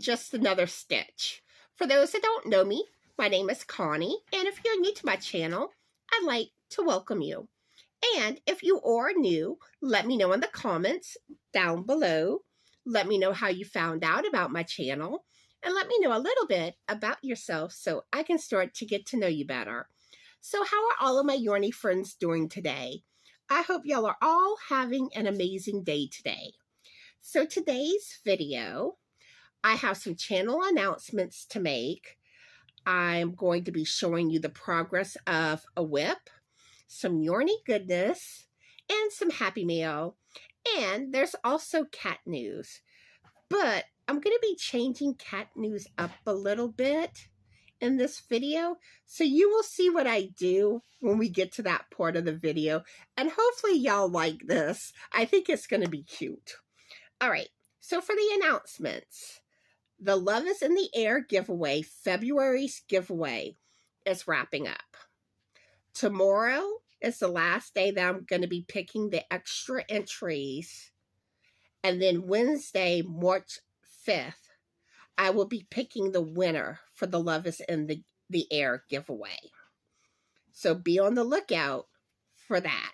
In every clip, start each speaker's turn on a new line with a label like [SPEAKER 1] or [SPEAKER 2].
[SPEAKER 1] Just Another Stitch. For those that don't know me, my name is Connie, and if you're new to my channel, I'd like to welcome you. And if you are new, let me know in the comments down below. Let me know how you found out about my channel, and let me know a little bit about yourself so I can start to get to know you better. So how are all of my Yarny friends doing today? I hope y'all are all having an amazing day today. So today's video, I have some channel announcements to make. I'm going to be showing you the progress of a whip, some Yarny goodness, and some happy mail. And there's also cat news. But I'm going to be changing cat news up a little bit in this video, so you will see what I do when we get to that part of the video. And hopefully y'all like this. I think it's going to be cute. All right, so for the announcements, the Love is in the Air giveaway, February's giveaway, is wrapping up. Tomorrow is the last day that I'm going to be picking the extra entries. And then Wednesday, March 5th, I will be picking the winner for the Love is in the Air giveaway. So be on the lookout for that.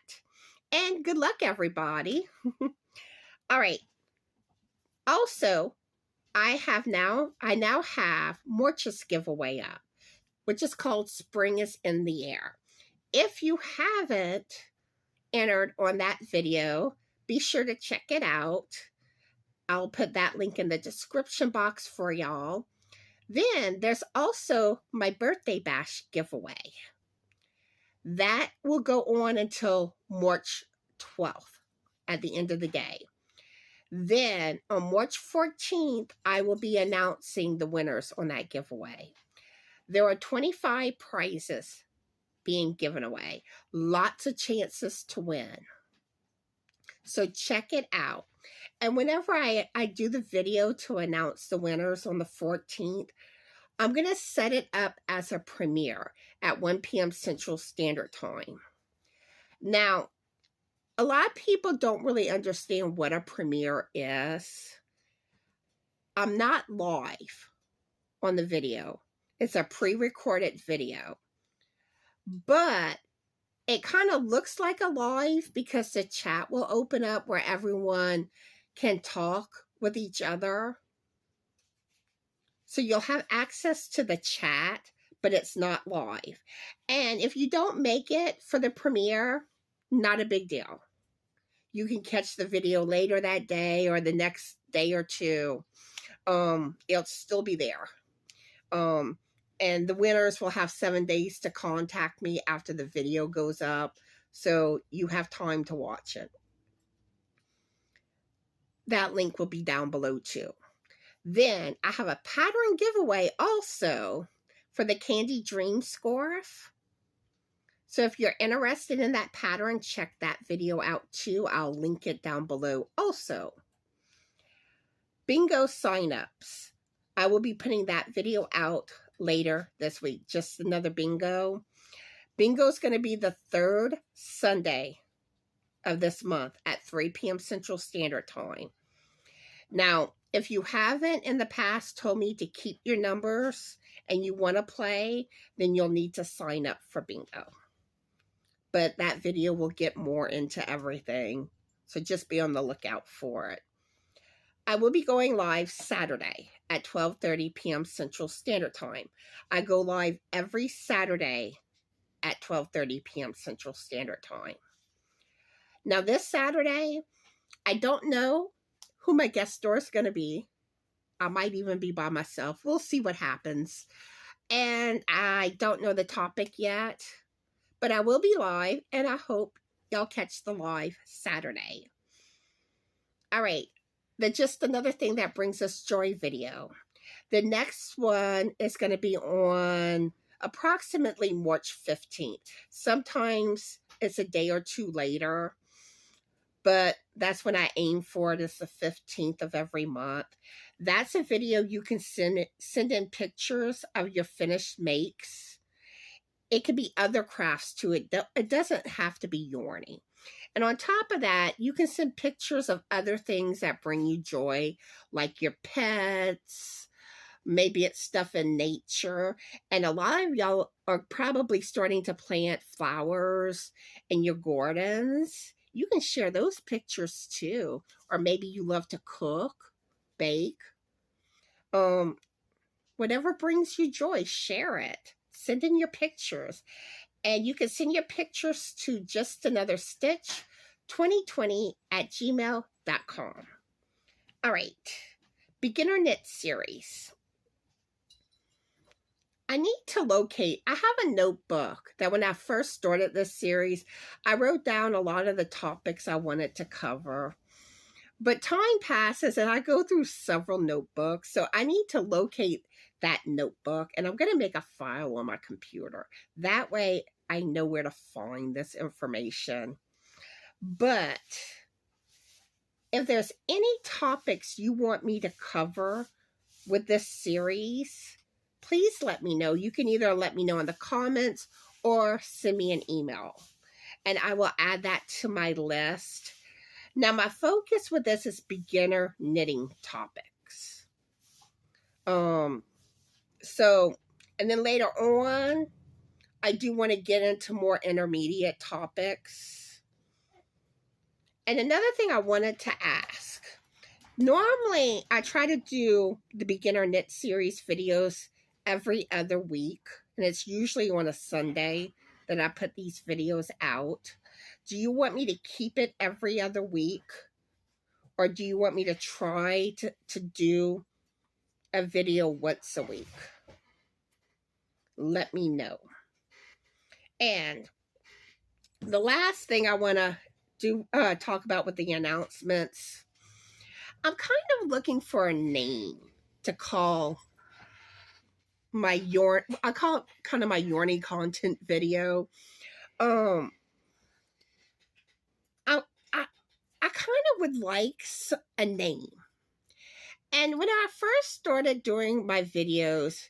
[SPEAKER 1] And good luck, everybody. All right. Also, I now have March's giveaway up, which is called Spring is in the Air. If you haven't entered on that video, be sure to check it out. I'll put that link in the description box for y'all. Then there's also my birthday bash giveaway. That will go on until March 12th at the end of the day. Then on March 14th, I will be announcing the winners on that giveaway. There are 25 prizes being given away. Lots of chances to win. So check it out. And whenever I do the video to announce the winners on the 14th, I'm going to set it up as a premiere at 1 p.m. Central Standard Time. Now, a lot of people don't really understand what a premiere is. I'm not live on the video. It's a pre-recorded video. But it kind of looks like a live because the chat will open up where everyone can talk with each other. So you'll have access to the chat, but it's not live. And if you don't make it for the premiere, not a big deal. You can catch the video later that day or the next day or two. It'll still be there. And the winners will have 7 days to contact me after the video goes up. So you have time to watch it. That link will be down below too. Then I have a pattern giveaway also for the Candy Dream scarf. So if you're interested in that pattern, check that video out too. I'll link it down below also. Bingo signups. I will be putting that video out later this week. Just another bingo. Bingo is going to be the third Sunday of this month at 3 p.m. Central Standard Time. Now, if you haven't in the past told me to keep your numbers and you want to play, then you'll need to sign up for bingo. But that video will get more into everything. So just be on the lookout for it. I will be going live Saturday at 12:30 p.m. Central Standard Time. I go live every Saturday at 12:30 p.m. Central Standard Time. Now this Saturday, I don't know who my guest star is going to be. I might even be by myself. We'll see what happens. And I don't know the topic yet. But I will be live, and I hope y'all catch the live Saturday. All right, just another thing that brings us joy video. The next one is going to be on approximately March 15th. Sometimes it's a day or two later, but that's when I aim for it. It's the 15th of every month. That's a video you can send in pictures of your finished makes. It could be other crafts too. It doesn't have to be Yarny. And on top of that, you can send pictures of other things that bring you joy, like your pets, Maybe it's stuff in nature. And a lot of y'all are probably starting to plant flowers in your gardens. You can share those pictures too. Or maybe you love to cook, bake. Um, Whatever brings you joy, share it. Send in your pictures. And you can send your pictures to justanotherstitch2020@gmail.com. All right. Beginner Knit Series. I need to locate, I have a notebook that when I first started this series, I wrote down a lot of the topics I wanted to cover. But time passes and I go through several notebooks, so I need to locate that notebook, and I'm going to make a file on my computer. That way I know where to find this information. But if there's any topics you want me to cover with this series, please let me know. You can either let me know in the comments or send me an email, and I will add that to my list. Now, my focus with this is beginner knitting topics. And then later on, I do want to get into more intermediate topics. And another thing I wanted to ask. Normally, I try to do the beginner knit series videos every other week. And it's usually on a Sunday that I put these videos out. Do you want me to keep it every other week? Or do you want me to try to do a video once a week? Let me know. And the last thing I want to talk about with the announcements, I'm kind of looking for a name to call my yarn. I call it kind of my Yarny content video. I kind of would like a name. And when I first started doing my videos,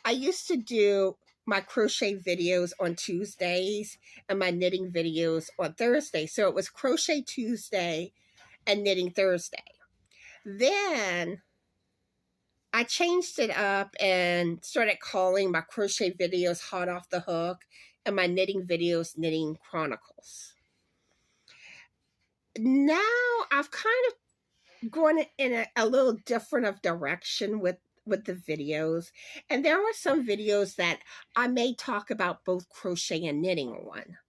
[SPEAKER 1] I used to do my crochet videos on Tuesdays and my knitting videos on Thursday. So it was Crochet Tuesday and Knitting Thursday. Then I changed it up and started calling my crochet videos Hot Off the Hook and my knitting videos Knitting Chronicles. Now I've kind of gone in a little different of direction with the videos, and there are some videos that I may talk about both crochet and knitting on.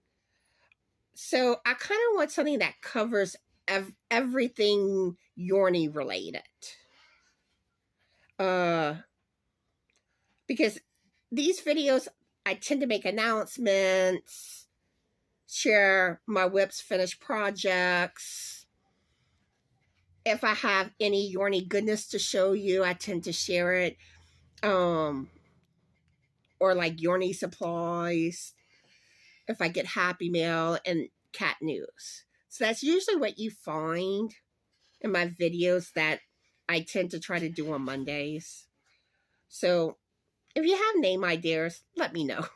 [SPEAKER 1] So I kind of want something that covers everything Yarny related. Because these videos, I tend to make announcements, share my whips finished projects. If I have any Yarny goodness to show you, I tend to share it. Or like Yarny supplies. If I get happy mail and cat news. So that's usually what you find in my videos that I tend to try to do on Mondays. So if you have name ideas, let me know.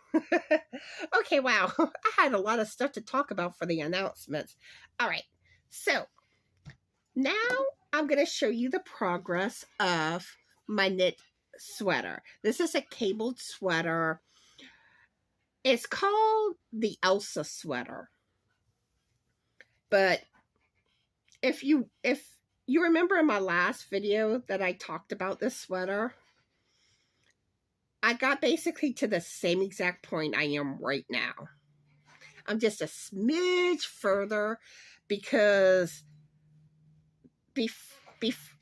[SPEAKER 1] Okay, wow. I had a lot of stuff to talk about for the announcements. All right. So now I'm going to show you the progress of my knit sweater. This is a cabled sweater. It's called the Elsa sweater. But if you remember in my last video that I talked about this sweater, I got basically to the same exact point I am right now. I'm just a smidge further because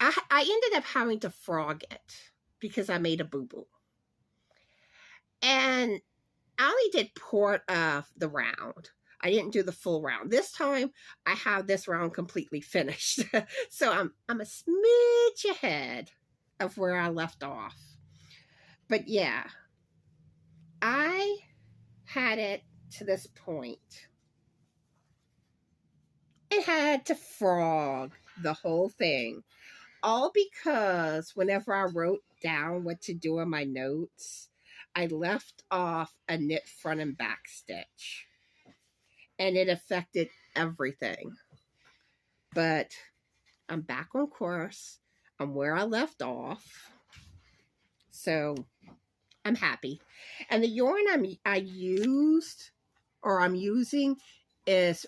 [SPEAKER 1] I ended up having to frog it because I made a boo-boo. And I only did part of the round. I didn't do the full round. This time, I have this round completely finished. So I'm a smidge ahead of where I left off. But yeah, I had it to this point. It had to frog the whole thing. All because whenever I wrote down what to do in my notes, I left off a knit front and back stitch. And it affected everything. But I'm back on course. I'm where I left off. So I'm happy. And the yarn I'm using is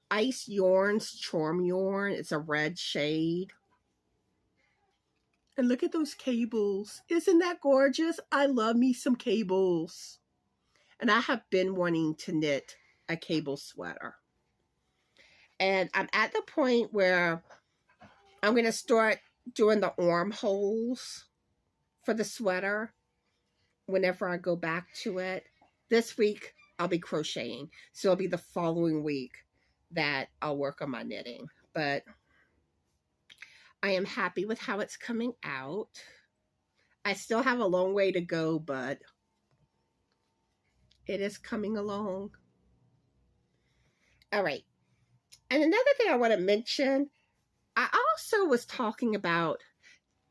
[SPEAKER 1] Ice Yarn's Charm Yarn. It's a red shade. And look at those cables. Isn't that gorgeous? I love me some cables. And I have been wanting to knit a cable sweater. And I'm at the point where I'm going to start doing the armholes for the sweater whenever I go back to it. This week, I'll be crocheting. So it'll be the following week that I'll work on my knitting. But I am happy with how it's coming out. I still have a long way to go, but it is coming along. All right. And another thing I want to mention, I also was talking about,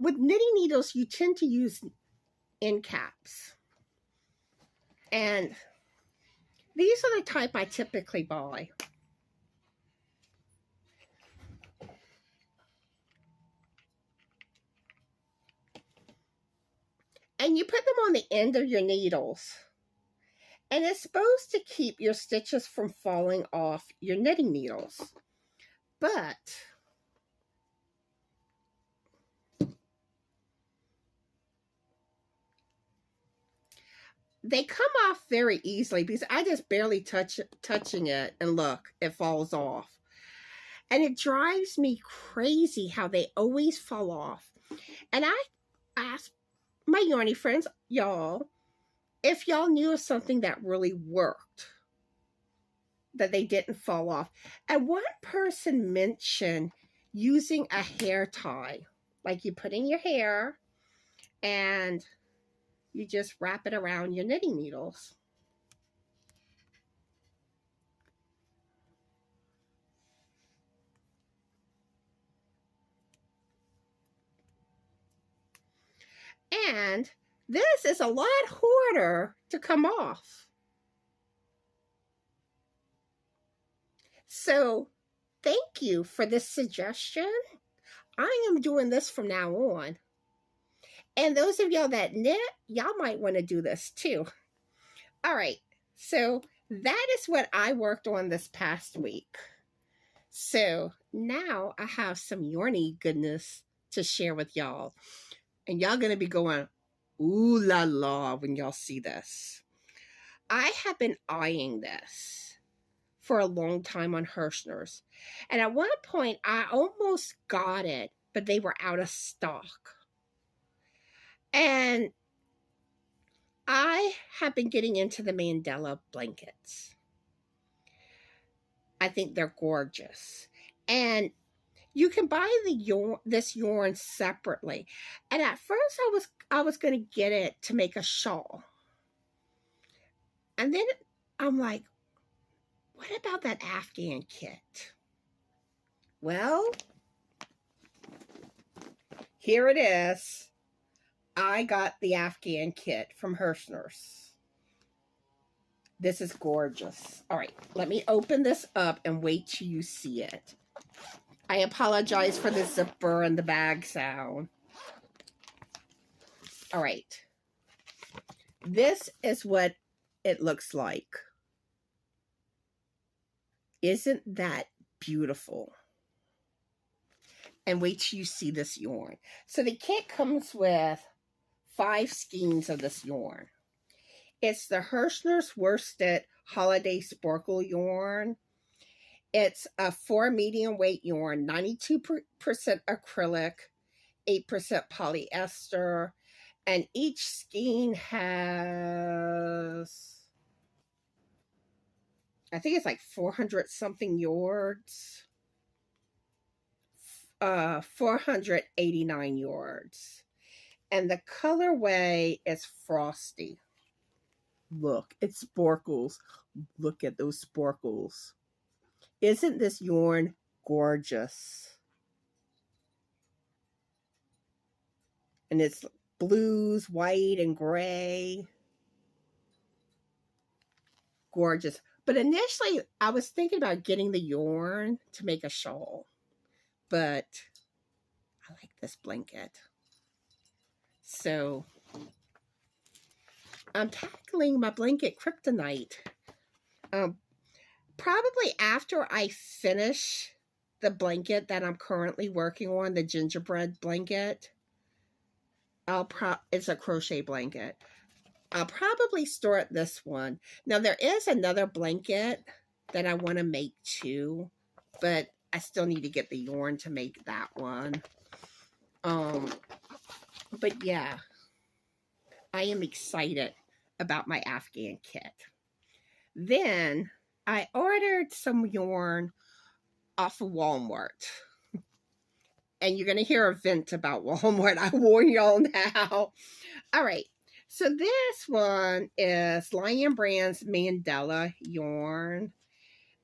[SPEAKER 1] with knitting needles, you tend to use end caps. And these are the type I typically buy. And you put them on the end of your needles. And it's supposed to keep your stitches from falling off your knitting needles. But they come off very easily because I just barely touching it, and look, it falls off. And it drives me crazy how they always fall off. And I asked my Yarny friends, y'all, if y'all knew of something that really worked, that they didn't fall off. And one person mentioned using a hair tie. Like you put in your hair and you just wrap it around your knitting needles. And this is a lot harder to come off. So thank you for this suggestion. I am doing this from now on. And those of y'all that knit, y'all might want to do this too. All right. So that is what I worked on this past week. So now I have some Yarny goodness to share with y'all. And y'all going to be going, ooh la la, when y'all see this. I have been eyeing this for a long time on Hirschner's. And at one point, I almost got it, but they were out of stock. And I have been getting into the Mandela blankets. I think they're gorgeous. And you can buy this yarn separately. And at first I was going to get it to make a shawl. And then I'm like, what about that Afghan kit? Well, here it is. I got the Afghan kit from Hirschner's. This is gorgeous. All right, let me open this up and wait till you see it. I apologize for the zipper and the bag sound. All right. This is what it looks like. Isn't that beautiful? And wait till you see this yarn. So the kit comes with 5 skeins of this yarn. It's the Hirschner's Worsted Holiday Sparkle yarn. It's a 4 medium weight yarn, 92% acrylic, 8% polyester, and each skein has, I think it's like 400 something yards. 489 yards. And the colorway is Frosty. Look, it sparkles. Look at those sparkles. Isn't this yarn gorgeous? And it's blues, white, and gray. Gorgeous. But initially, I was thinking about getting the yarn to make a shawl. But I like this blanket. So I'm tackling my blanket kryptonite. Probably after I finish the blanket that I'm currently working on, the gingerbread blanket, it's a crochet blanket. I'll probably start this one. Now there is another blanket that I want to make too, but I still need to get the yarn to make that one. But yeah, I am excited about my Afghan kit. Then I ordered some yarn off of Walmart. And you're going to hear a vent about Walmart. I warn y'all now. All right. So this one is Lion Brand's Mandela yarn.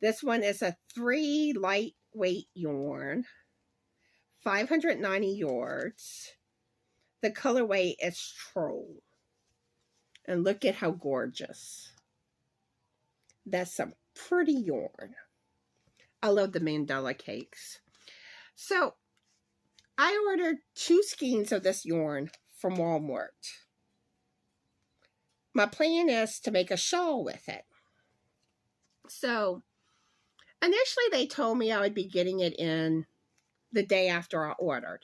[SPEAKER 1] This one is a 3 lightweight yarn. 590 yards. The colorway is Troll. And look at how gorgeous. That's some pretty yarn. I love the Mandela cakes. So I ordered 2 skeins of this yarn from Walmart. My plan is to make a shawl with it. So initially they told me I would be getting it in the day after I ordered.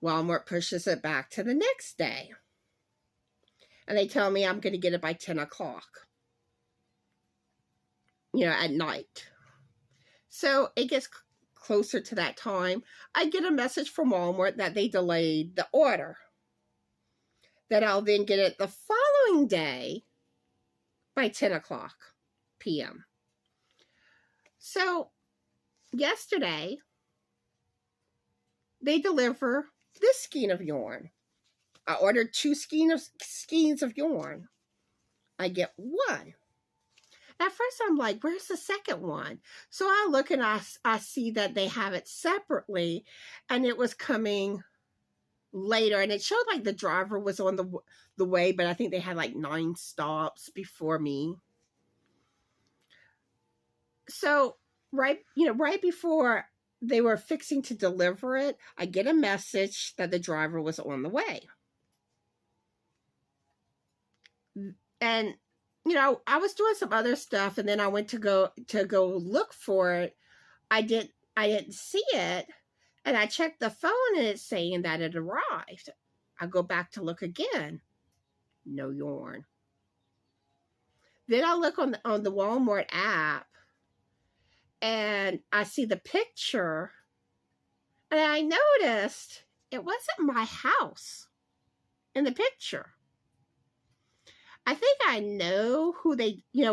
[SPEAKER 1] Walmart pushes it back to the next day. And they tell me I'm going to get it by 10 o'clock. You know, at night. So it gets closer to that time. I get a message from Walmart that they delayed the order. That I'll then get it the following day by 10 o'clock p.m. So yesterday, they deliver this skein of yarn. I ordered 2 skeins of yarn. I get 1. At first, I'm like, where's the second one? So I look and I see that they have it separately, and it was coming later. And it showed like the driver was on the way, but I think they had like 9 stops before me. So right before they were fixing to deliver it, I get a message that the driver was on the way. And you know, I was doing some other stuff, and then I went to go look for it. I didn't see it, and I checked the phone, and it's saying that it arrived. I go back to look again. No yarn. Then I look on the Walmart app, and I see the picture, and I noticed it wasn't my house in the picture. I think I know who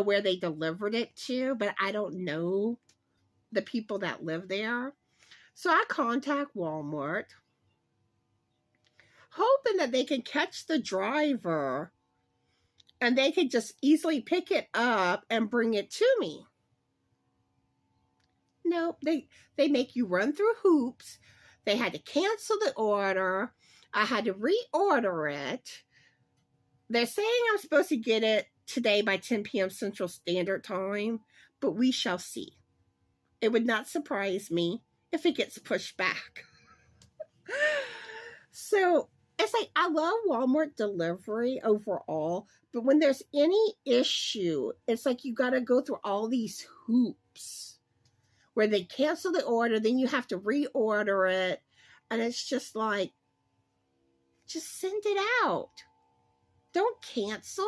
[SPEAKER 1] where they delivered it to, but I don't know the people that live there. So I contact Walmart, hoping that they can catch the driver and they could just easily pick it up and bring it to me. Nope, they make you run through hoops. They had to cancel the order. I had to reorder it. They're saying I'm supposed to get it today by 10 p.m. Central Standard Time, but we shall see. It would not surprise me if it gets pushed back. So it's like, I love Walmart delivery overall, but when there's any issue, it's like you got to go through all these hoops where they cancel the order, then you have to reorder it, and it's just like, just send it out. Don't cancel.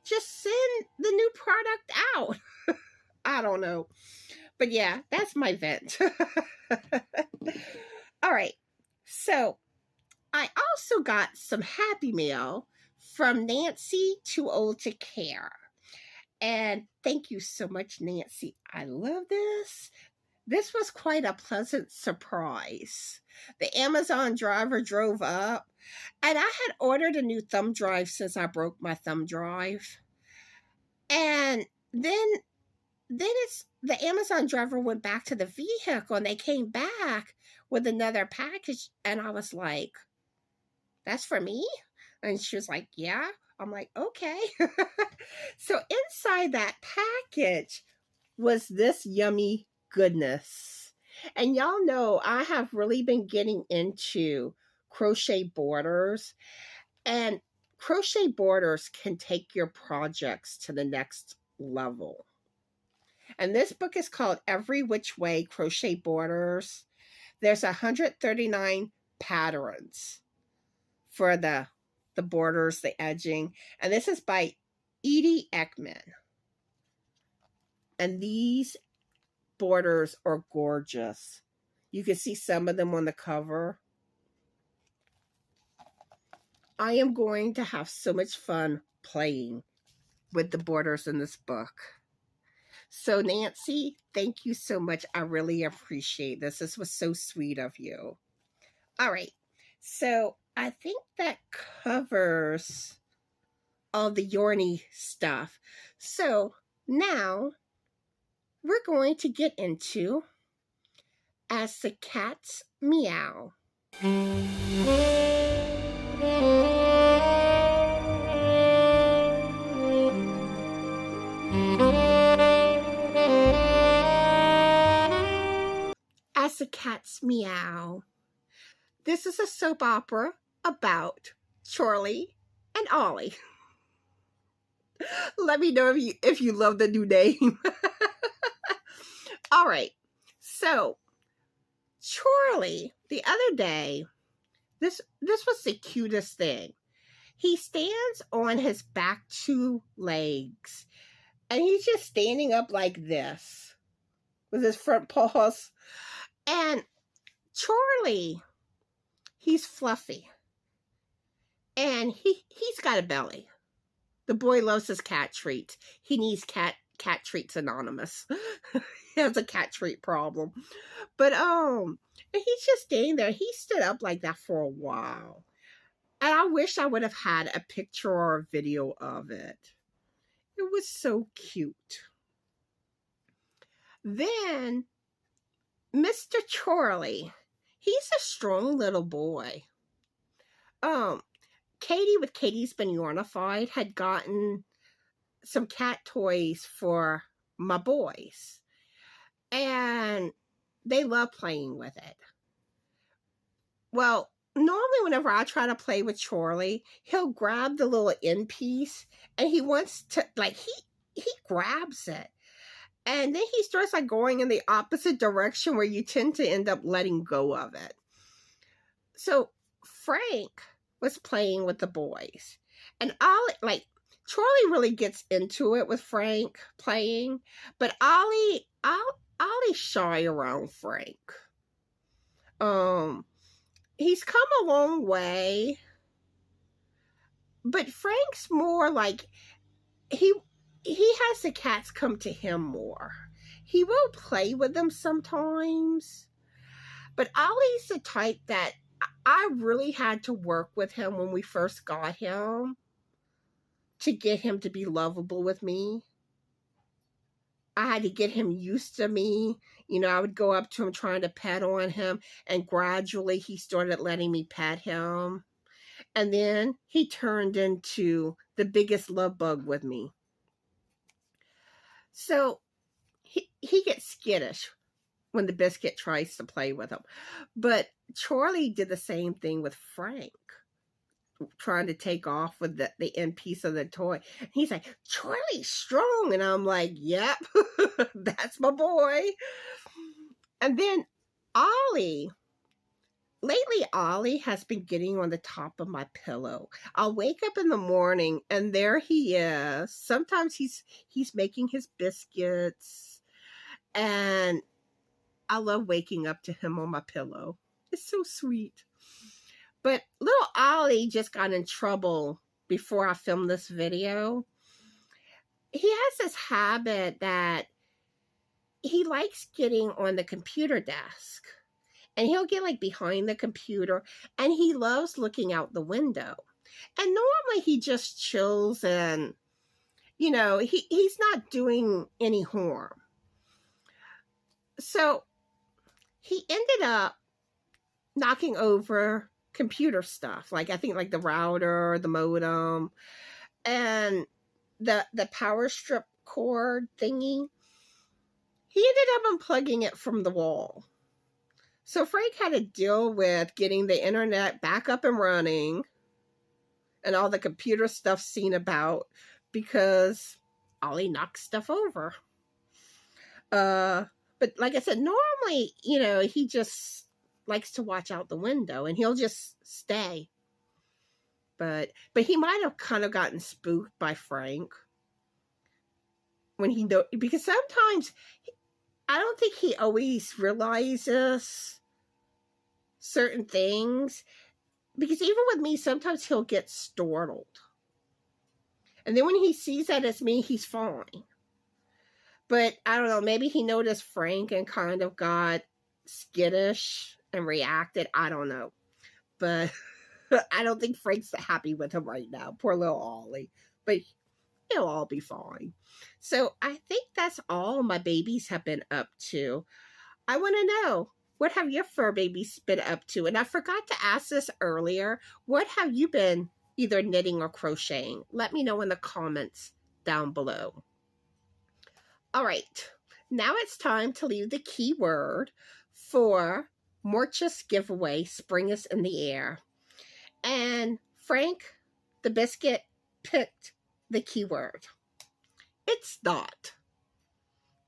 [SPEAKER 1] Just send the new product out. I don't know. But yeah, that's my vent. All right. So I also got some Happy Mail from Nancy Too Old to Care. And thank you so much, Nancy. I love this. This was quite a pleasant surprise. The Amazon driver drove up, and I had ordered a new thumb drive since I broke my thumb drive. And then the Amazon driver went back to the vehicle, and they came back with another package, and I was like, that's for me? And she was like, yeah. I'm like, okay. So inside that package was this yummy goodness. And y'all know I have really been getting into crochet borders, And crochet borders can take your projects to the next level. And this book is called Every Which Way Crochet Borders. There's 139 patterns for the borders, the edging. And this is by Edie Ekman. And these borders are gorgeous. You can see some of them on the cover. I am going to have so much fun playing with the borders in this book. So Nancy, thank you so much. I really appreciate this. This was so sweet of you. All right. So I think that covers all the Yarny stuff. So now we're going to get into As the Cats Meow. As the Cats Meow. This is a soap opera about Charlie and Ollie. Let me know if you love the new name. All right. So, Charlie, the other day, this was the cutest thing. He stands on his back two legs, and he's just standing up like this with his front paws. And Charlie, he's fluffy, and he's got a belly. The boy loves his cat treats. He needs cat treats anonymous. He has a cat treat problem. But he's just staying there. He stood up like that for a while. And I wish I would have had a picture or a video of it. It was so cute. Then Mr. Charlie, he's a strong little boy. Katie with Katie's Been Yarnified had gotten some cat toys for my boys. And they love playing with it. Well, normally whenever I try to play with Charlie, he'll grab the little end piece and he wants to, like, he grabs it. And then he starts like going in the opposite direction where you tend to end up letting go of it. So Frank was playing with the boys. And Charlie really gets into it with Frank playing, but Ollie's shy around Frank. He's come a long way, but Frank's more like he has the cats come to him more. He will play with them sometimes, but Ollie's the type that I really had to work with him when we first got him to get him to be lovable with me. I had to get him used to me. You know, I would go up to him trying to pet on him, and gradually he started letting me pet him. And then he turned into the biggest love bug with me. So he gets skittish when the biscuit tries to play with him. But Charlie did the same thing with Frank, trying to take off with the end piece of the toy. He's like, Charlie's strong. And I'm like, yep, that's my boy. And then Ollie, lately Ollie has been getting on the top of my pillow. I'll wake up in the morning and there he is. Sometimes he's making his biscuits, and I love waking up to him on my pillow. It's so sweet. But little Ollie just got in trouble before I filmed this video. He has this habit that he likes getting on the computer desk. And he'll get like behind the computer, and he loves looking out the window. And normally he just chills and, you know, he's not doing any harm. So he ended up knocking over computer stuff, like I think like the router, the modem, and the power strip cord thingy. He ended up unplugging it from the wall. So Frank had to deal with getting the internet back up and running and all the computer stuff seen about because Ollie knocks stuff over. But like I said, normally, he just likes to watch out the window and he'll just stay. But he might have kind of gotten spooked by Frank when because sometimes I don't think he always realizes certain things, because even with me, sometimes he'll get startled. And then when he sees that it's me, he's fine. But I don't know, maybe he noticed Frank and kind of got skittish and reacted. I don't know. But I don't think Frank's happy with him right now. Poor little Ollie. But he'll all be fine. So I think that's all my babies have been up to. I want to know, what have your fur babies been up to? And I forgot to ask this earlier. What have you been either knitting or crocheting? Let me know in the comments down below. All right, now it's time to leave the keyword for Morch's giveaway, Spring is in the Air. And Frank the Biscuit picked the keyword. It's dot.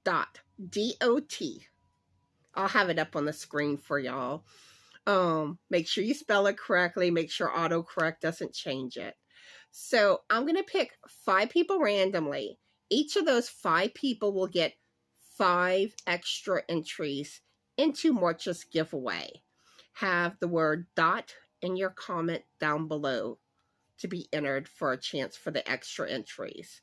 [SPEAKER 1] Dot. D-O-T. I'll have it up on the screen for y'all. Make sure you spell it correctly. Make sure autocorrect doesn't change it. So I'm going to pick 5 people randomly. Each of those 5 people will get 5 extra entries into Morch's giveaway. Have the word dot in your comment down below to be entered for a chance for the extra entries.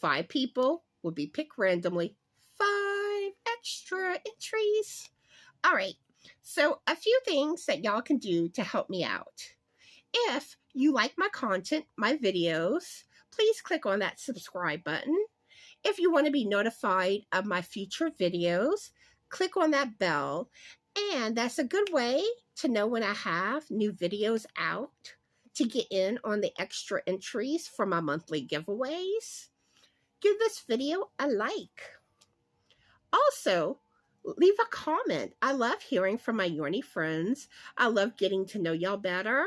[SPEAKER 1] 5 people will be picked randomly. 5 extra entries. All right, so a few things that y'all can do to help me out. If you like my content, my videos, please click on that subscribe button. If you want to be notified of my future videos, click on that bell. And that's a good way to know when I have new videos out, to get in on the extra entries for my monthly giveaways. Give this video a like. Also, leave a comment. I love hearing from my Yarny friends. I love getting to know y'all better.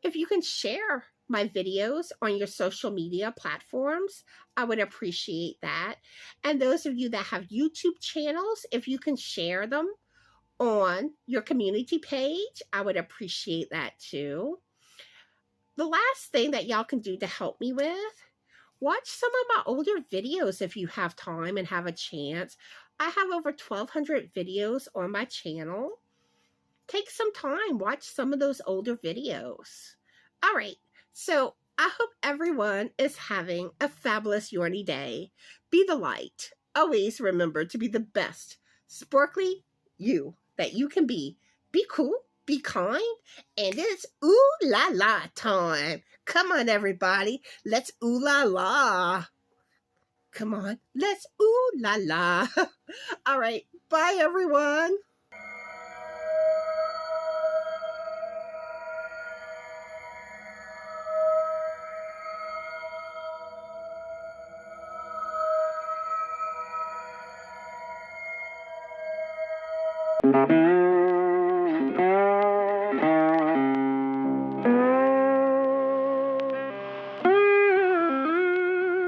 [SPEAKER 1] If you can share my videos on your social media platforms, I would appreciate that. And those of you that have YouTube channels, if you can share them on your community page, I would appreciate that too. The last thing that y'all can do to help me with, watch some of my older videos if you have time and have a chance. I have over 1,200 videos on my channel. Take some time, watch some of those older videos. All right, so I hope everyone is having a fabulous Yarny day. Be the light. Always remember to be the best, sparkly you that you can be. Be cool, be kind, and it's ooh la la time. Come on, everybody. Let's ooh la la. Come on, let's ooh la la. All right, bye, everyone.
[SPEAKER 2] Thank you.